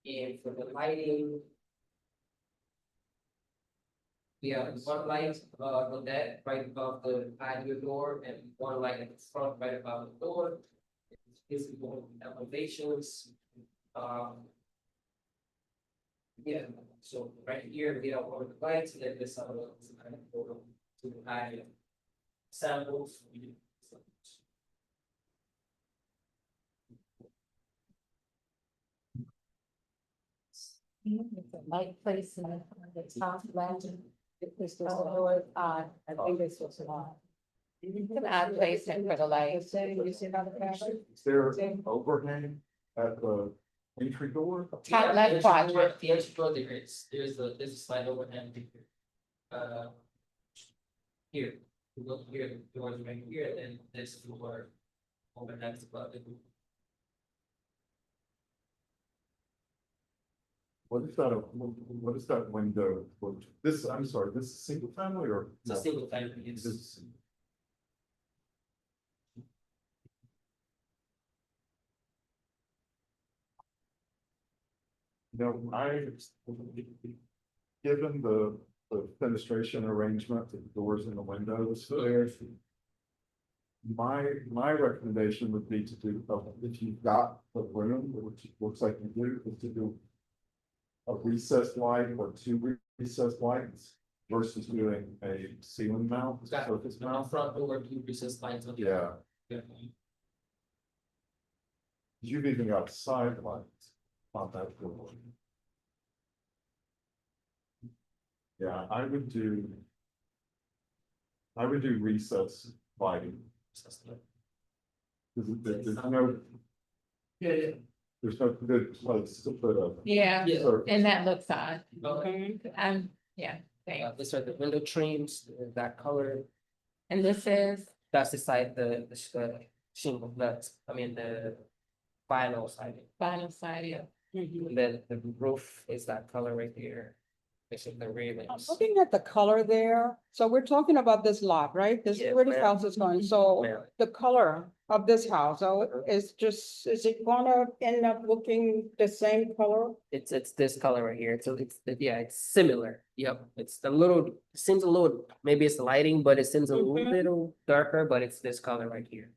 And for the lighting. We have 1 light on that right above the patio door and 1 light in the front right above the door. It's visible elevations. Yeah, so right here, we have 1 of the lights and then this other one is kind of over to the patio. Samples. It's a light place in the top left. This was lower, I think this was on. An odd placement for the light. You see how the fabric? Is there an overhang at the entry door? Top left quadrant. The entry door, there's a slide overhang. Here, you look here, the doors right here, and this door overhangs above it. What is that window? This, I'm sorry, this is single family or? It's a single family, This it's, is- No, given the fenestration arrangement, the doors and the windows there. My recommendation would be to do, if you've got the room, which it looks like you do, is to do a recessed light or two recessed lights versus doing a ceiling mount, got surface the mount. front door, two recessed lines on the. Yeah, you've even got side lights on that door. Yeah, I would do recess lighting. There's no, there's no good place to put a. Yeah, Yeah. surface. and that looks odd. Okay. Yeah, thanks. These are the window trims, that color, And this is, that's the side, the shingle, that's, I mean, the vinyl siding. vinyl siding. And then the roof is that color right here. It's in the I'm railings. looking at the color there, so we're talking about this lot, right? This is Yes, where this ma'am. house is going, so Ma'am. the color of this house, so is it gonna end up looking the same color? It's this color right here, so yeah, it's similar, yep, it's a little, seems a little, maybe it's the lighting, but it seems a Mhm. little darker, but it's this color right here.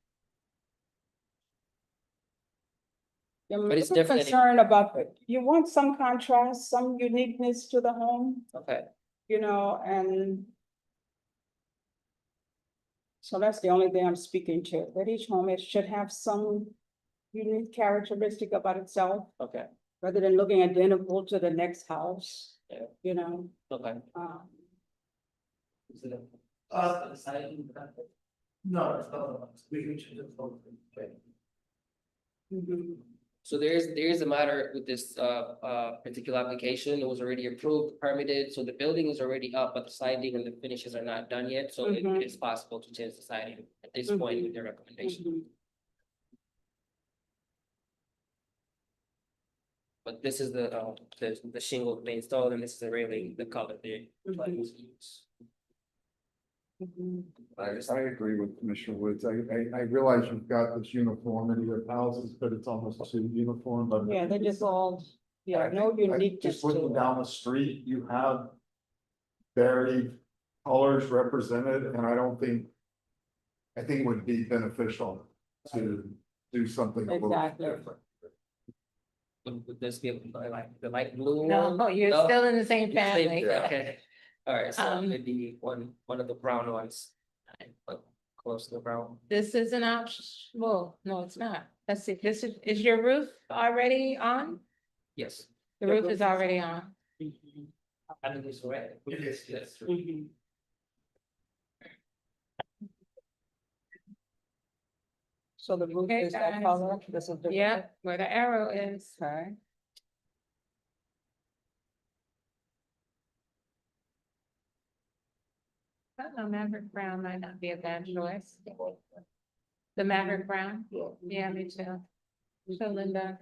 I'm a But it's little definitely- concerned about, you want some contrast, some uniqueness to the home, Okay, you know, and so that's the only thing I'm speaking to, that each home, it should have some unique characteristic about itself, okay, rather than looking identical to the next house. Yeah. You know, okay. Uh, The siding, no, we can change it. mhm. So there is a matter with this particular application, it was already approved, permitted, so the building is already up, but the siding and the finishes are not done yet, so it Mhm. is possible to change the siding at this point with their recommendation. Mhm. But this is the shingle they installed, and this is the railing, the color they like Mhm. to use. Mhm. I agree with Commissioner Woods. I realize you've got this uniformity of houses, but it's almost too uniform, but. Yeah, they just all, yeah, no uniqueness Just to looking it. down the street, you have varied colors represented, and I think it would be beneficial to do something a little Exactly. different. Would this be like the light blue? No, one? you're No? still in the same Same- family. Okay, alright, so Um, maybe one of the brown ones. Like, close to the brown. This is an option, well, no, it's not. Let's see, is your roof already on? Yes. The roof is already on. I think it's red. It is. Yes. Mhm. So the roof Okay, is that guys. color, this is the. Yeah, where the arrow is. Okay. I don't know, Maverick Brown might not be a bad choice. The Maverick Brown? Yeah, me too. So Linda.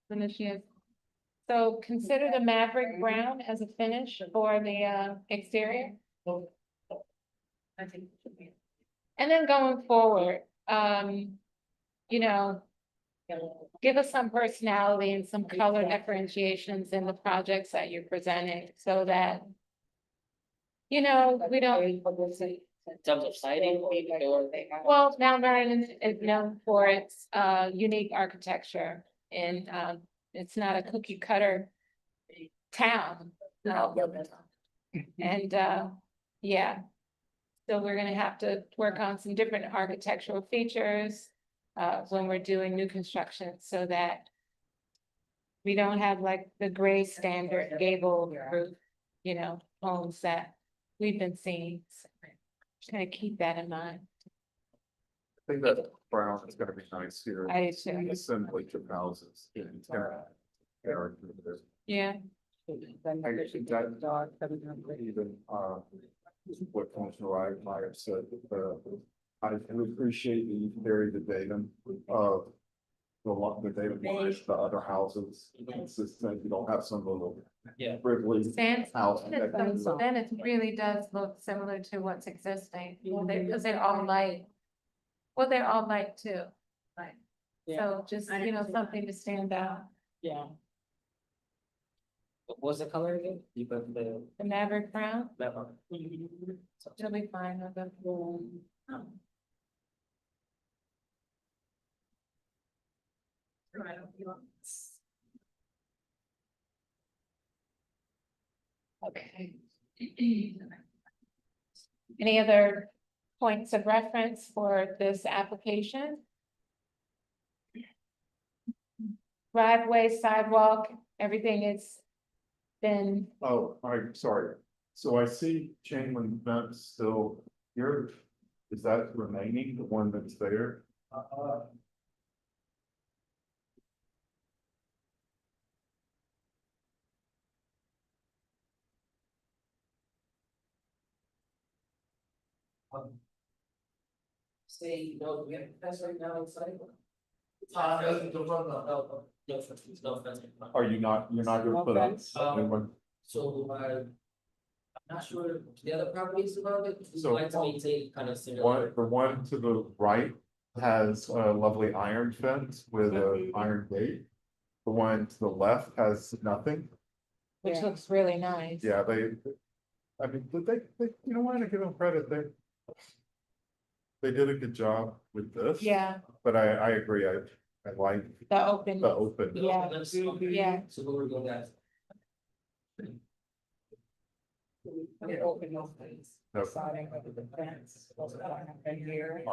Finish it. So consider the Maverick Brown as a finish for the exterior. I think it should be. And then going forward, you know, give us some personality and some color differentiations in the projects that you're presenting so that, you know, we don't. In terms of siding, or Well, Mount Vernon is known for its unique architecture and it's not a cookie cutter town. And yeah. So we're gonna have to work on some different architectural features when we're doing new construction so that we don't have like the gray standard gable roof, you know, homes that we've been seeing. So, just gonna keep that in mind. think that brown is gonna be nice here. I do too. Assemblage of houses. It's gonna- character there. Yeah, Even, what Commissioner Meyer said, I do appreciate that you carry the datum of the data lines, the other houses, consistent, you don't have some little Yeah. privilege San, house. then it really does look similar to what's existing, because they're all light. Well, they're all light too, like, so just, you know, something to stand out. Yeah. What was the color again? You put the The Maverick Brown, level. it'll be fine with them. Okay. Any other points of reference for this application? Driveway, sidewalk, everything is been, Oh, I'm sorry. So I see chain link fence still here. Is that remaining, the one that's there? Say, no, we have that's right now inside. The front, No, no, no, that's. Are you not, you're not gonna put up? Okay. a new one? So, I'm not sure the other properties around it, we So- like to maintain kind of similar. One, the one to the right has a lovely iron fence with an iron gate. The one to the left has nothing. which Yeah. looks really nice. Yeah, I mean, you know what, I give them credit, they did a good job with this. Yeah, But I agree, I like the open, the open. Yeah. Let's- yeah, So what we're going guys. They open those things. No. Siding of the fence. Was what happened here.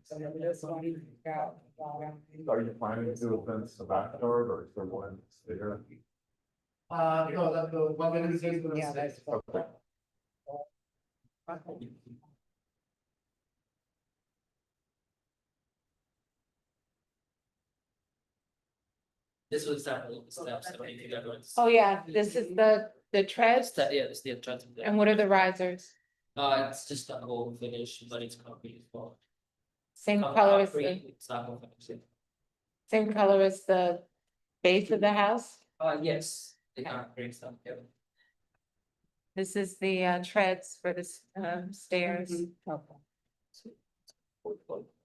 So then this one got. Are you planning to do a fence in the backyard or is there one there? no, that the one that is going to Yeah, stay. that's. Okay. This was definitely the steps that we together. oh yeah, this is the treads, Yeah, it's the entrance. and what are the risers? It's just a whole finish, but it's concrete as well. Same color as the, Concrete, it's not whole finish, yeah. same color as the base of the house? Yes, the concrete stuff, yeah. This is the treads for the stairs, Okay.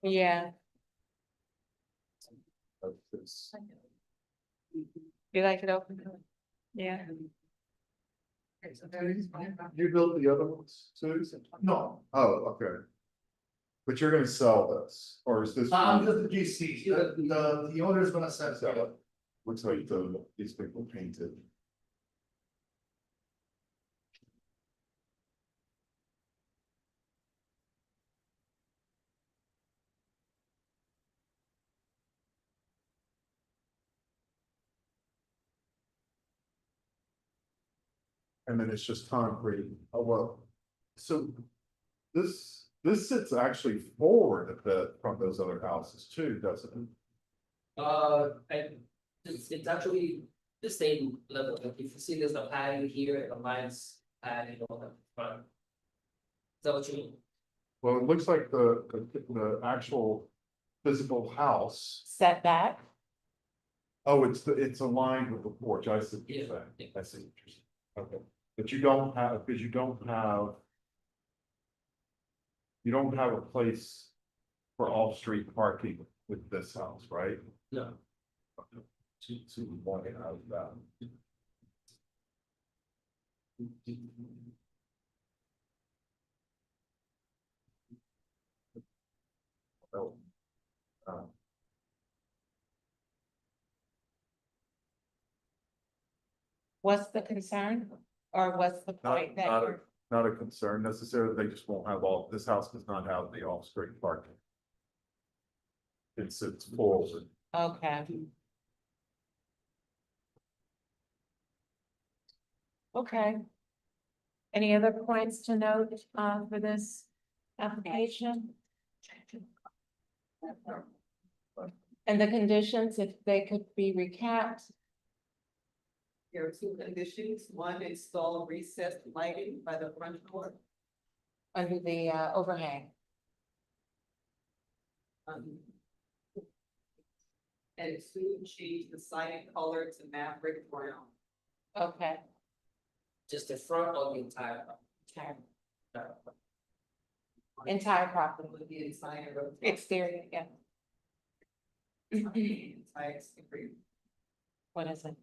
yeah, It's- you like it open? Yeah, You built the other ones too? No, Oh, okay. But you're gonna sell this, or is this? I'm just the GC, the owner is gonna sell Sell it. it. Looks like these people painted. And then it's just concrete, oh, well, so this sits actually forward a bit from those other houses too, doesn't it? It's actually the same level, like if you see there's a patio here, it aligns patio on the front. Is that what you mean? Well, it looks like the actual physical house, setback, oh, it's aligned with the porch, I see what you're Yeah, saying, yeah. I see what you're saying, okay. But you don't have, because you don't have. You don't have a place for off-street parking with this house, right? No, So we want it out of that. Oh. what's the concern? Or what's the point that Not a, you're, not a concern necessarily, they just won't have this house does not have the off-street parking. It's forward. okay. Okay. Any other points to note, for this application? And the conditions, if they could be recapped, There are two conditions. One, install recessed lighting by the front door. under the overhang. um, And two, change the siding color to maverick brown. Okay. Just the front or the entire? Entire property, With the inside of. exterior, yeah. Inside exterior. What is it?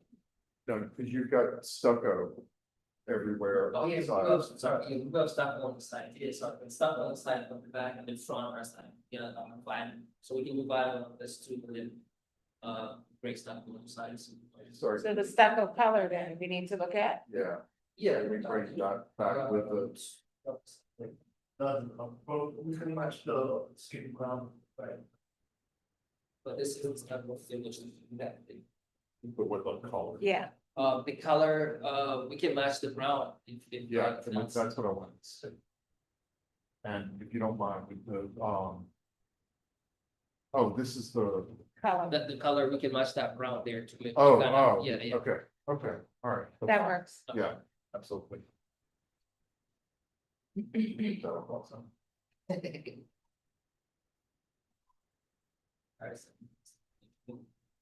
No, because you've got stucco everywhere. Oh, yeah, outside. sorry, we have stuff on the side, yeah, sorry, stuff on the side, on the back and the front of our side, plan. So we can move on this to the, break stuff on the sides. Sorry, So the stucco color then, we need to look at? yeah, Yeah. we bring that back with the, Pretty much the skin brown, right? But this is stuff of which is that. but what about color? Yeah, The color, we can match the brown if. Yeah, that's what I wanted to say. And if you don't mind with the, oh, this is the, color, The color, we can match that brown there to make. oh, Yeah, yeah. okay, all right. that works. Yeah, absolutely. That was awesome. Alright.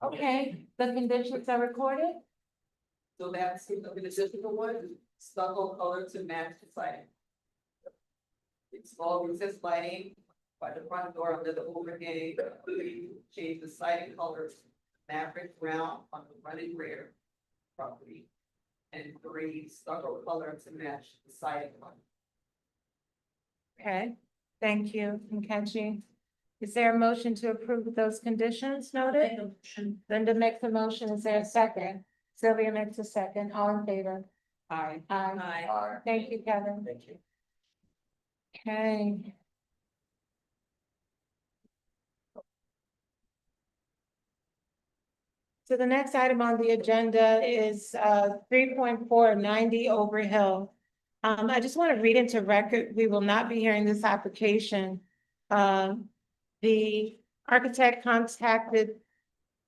Okay, the conditions are recorded? So that's the additional one, stucco color to match the siding. Install recessed lighting by the front door under the overhang. Change the siding colors to maverick brown on the front and rear property. And 3, stucco color to match the siding color. Okay, thank you, Nkechi. Is there a motion to approve those conditions noted? Linda makes a motion, is there a second? Sylvia makes a second, all in favor? Aye. Aye. Thank you, Kevin. Thank you. Okay. So the next item on the agenda is 3.490 Overhill. I just want to read into record, we will not be hearing this application. The architect contacted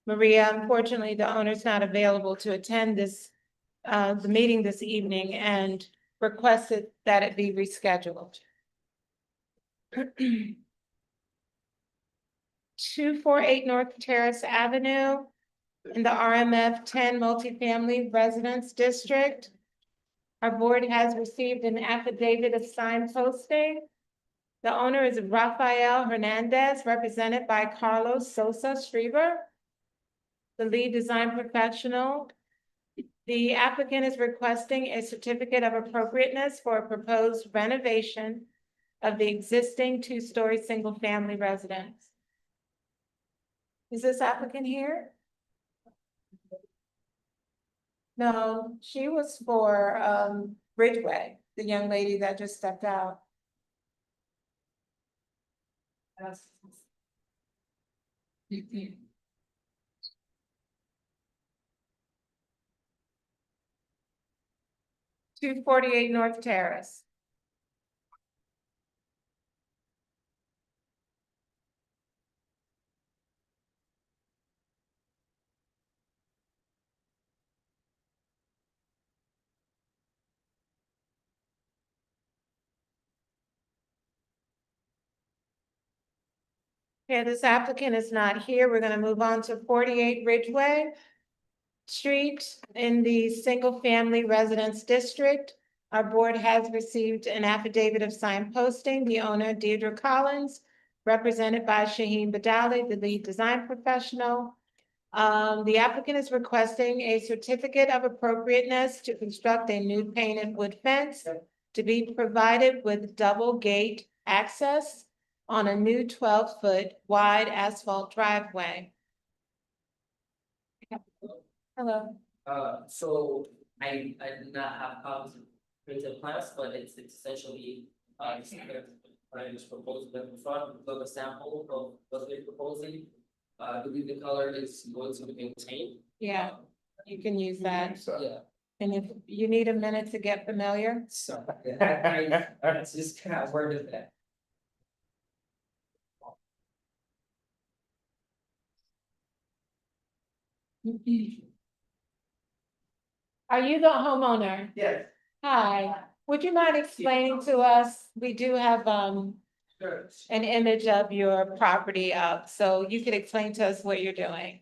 Maria. Unfortunately, the owner's not available to attend this, the meeting this evening, and requested that it be rescheduled. 248 North Terrace Avenue in the RMF 10 multifamily residence district. Our board has received an affidavit of signposting. The owner is Rafael Hernandez, represented by Carlos Sosa Streber, the lead design professional. The applicant is requesting a certificate of appropriateness for a proposed renovation of the existing two-story single-family residence. Is this applicant here? No, she was for Ridgeway, the young lady that just stepped out. Two 48 North Terrace. Okay, this applicant is not here. We're gonna move on to 48 Ridgeway Street in the Single Family Residence District. Our board has received an affidavit of signposting. The owner, Deirdre Collins, represented by Shaheen Badali, the lead design professional. The applicant is requesting a certificate of appropriateness to construct a new painted wood fence to be provided with double gate access on a new 12-foot wide asphalt driveway. Hello. So I did not have copies of printed plans, but it's essentially, I just proposed them in front of a sample of what they're proposing. I believe the color is going to be maintained. Yeah, you can use that. So, Yeah, And if you need a minute to get familiar, so I just kind of worded that. Are you the homeowner? Yes, Hi, would you mind explaining to us, we do have, sure. an image of your property up, so you could explain to us what you're doing.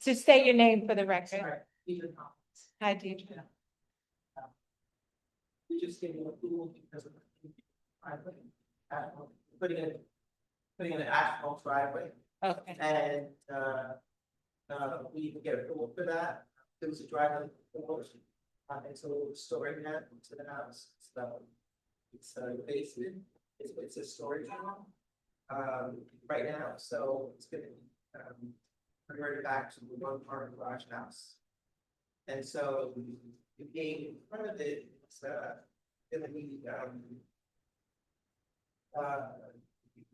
To state your name for the record. Sorry, these are comments. Hi, Deidre. We just gave you approval because of the driveway. Putting in an asphalt driveway Okay, and, we need to get approval for that. There was a driveway proposed. And so we're storing that to the house, so it's a basement, it's a storage room. Right now, so it's gonna be, converted back to the one part of garage house. And so the gate in front of it, it's, gonna be,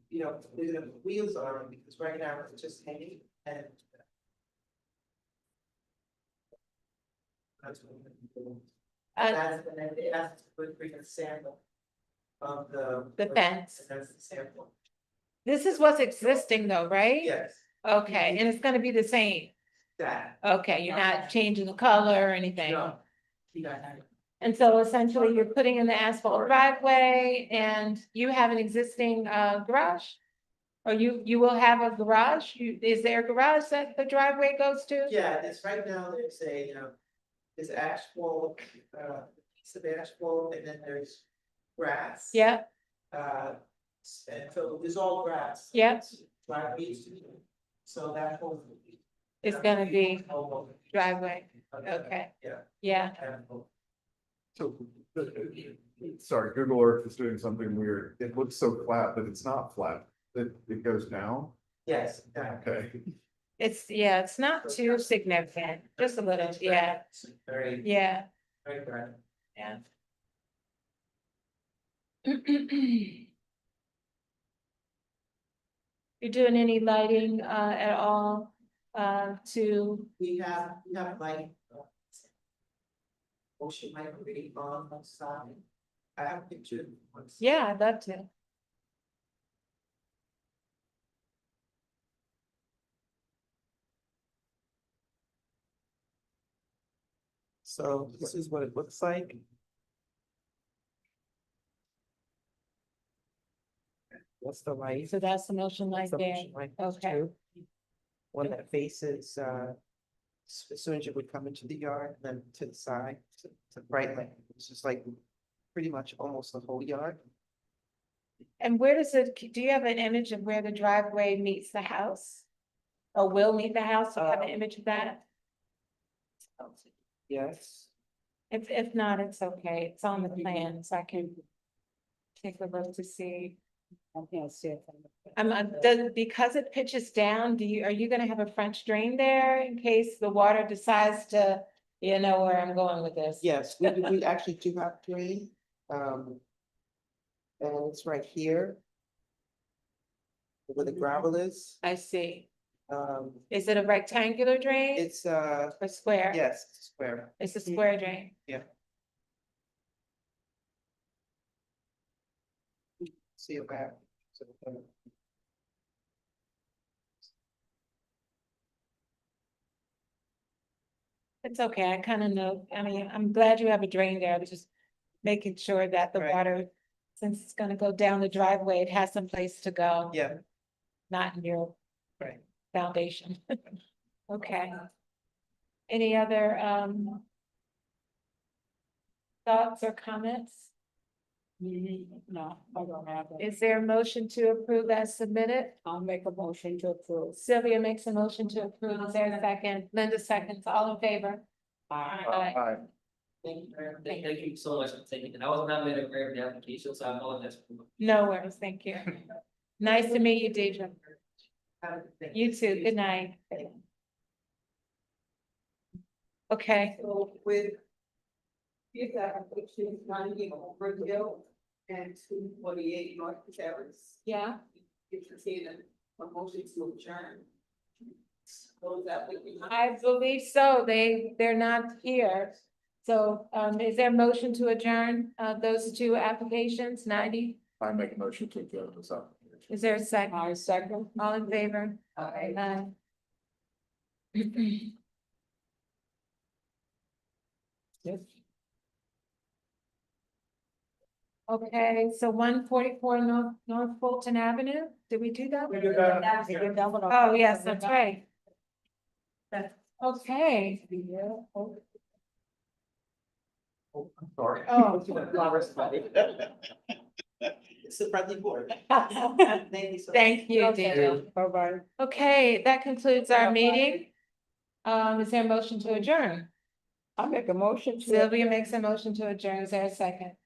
you know, there's gonna be wheels on it, because right now it's just hanging and. That's what we're gonna do. That's, and then they asked to bring a sample of the fence. That's the sample. This is what's existing though, right? Yes, Okay, and it's gonna be the same. that. Okay, you're not changing the color or anything. No. You got that. And so essentially you're putting in the asphalt driveway and you have an existing garage? Or you will have a garage? Is there a garage that the driveway goes to? Yeah, this right now, there's a, there's asphalt, piece of asphalt, and then there's grass. Yeah, And so there's all grass. yeah, Driveways. So that whole. it's gonna be driveway, okay, Yeah. yeah. So, sorry, Google Earth is doing something weird. It looks so flat, but it's not flat. It goes down. Yes. Okay. It's not too significant, just a little, yeah, Very, yeah, very good. yeah. You're doing any lighting at all to, We have like. Ocean light already on the side. I have a picture. yeah, I'd love to. So this is what it looks like. What's the light? So that's the motion light That's the there, motion light, okay. too. One that faces, as soon as you would come into the yard, then to the side, to bright light, it's just like pretty much almost the whole yard. And where does it, do you have an image of where the driveway meets the house? Or will meet the house, or have an image of that? Yes. If not, it's okay, it's on the plan, so I can take a look to see. Because it pitches down, are you gonna have a French drain there in case the water decides to, you know where I'm going with this? Yes, we actually do have drain, and it's right here. Where the gravel is, I see. um, Is it a rectangular drain it's, or square? yes, square. It's a square drain. See it back. It's okay, I kind of know, I mean, I'm glad you have a drain there, I was just making sure that the Right. water, since it's gonna go down the driveway, it has some place to go. Yeah. Not in your. Right. Foundation. Okay. Any other, thoughts or comments? No, I don't have it. Is there a motion to approve as submitted? I'll make a motion to approve. Sylvia makes a motion to approve, is there a second? Linda seconds, all in favor? Aye. Thank you, thank you so much for taking it. I was not made aware of the application, so I apologize. No worries, thank you. Nice to meet you, Deidre. You too, good night. Okay, So with. If that application is 90 Overkill and 248 North Terrace, yeah, you can see the motion to adjourn. Close that with you. I believe so, they're not here. So, is there a motion to adjourn, those two applications, 90? I make a motion to adjourn this up. Is there a second? I second. All in favor? Aye. Aye. Okay, so 144 North Fulton Avenue, did we do that? Oh, yes, that's right. Okay. Sorry. Oh. It's a friendly board. Thank you so much. Thank you, Daniel. Bye-bye. Okay, that concludes our meeting. Is there a motion to adjourn? I make a motion to. Sylvia makes a motion to adjourn. Is there a second?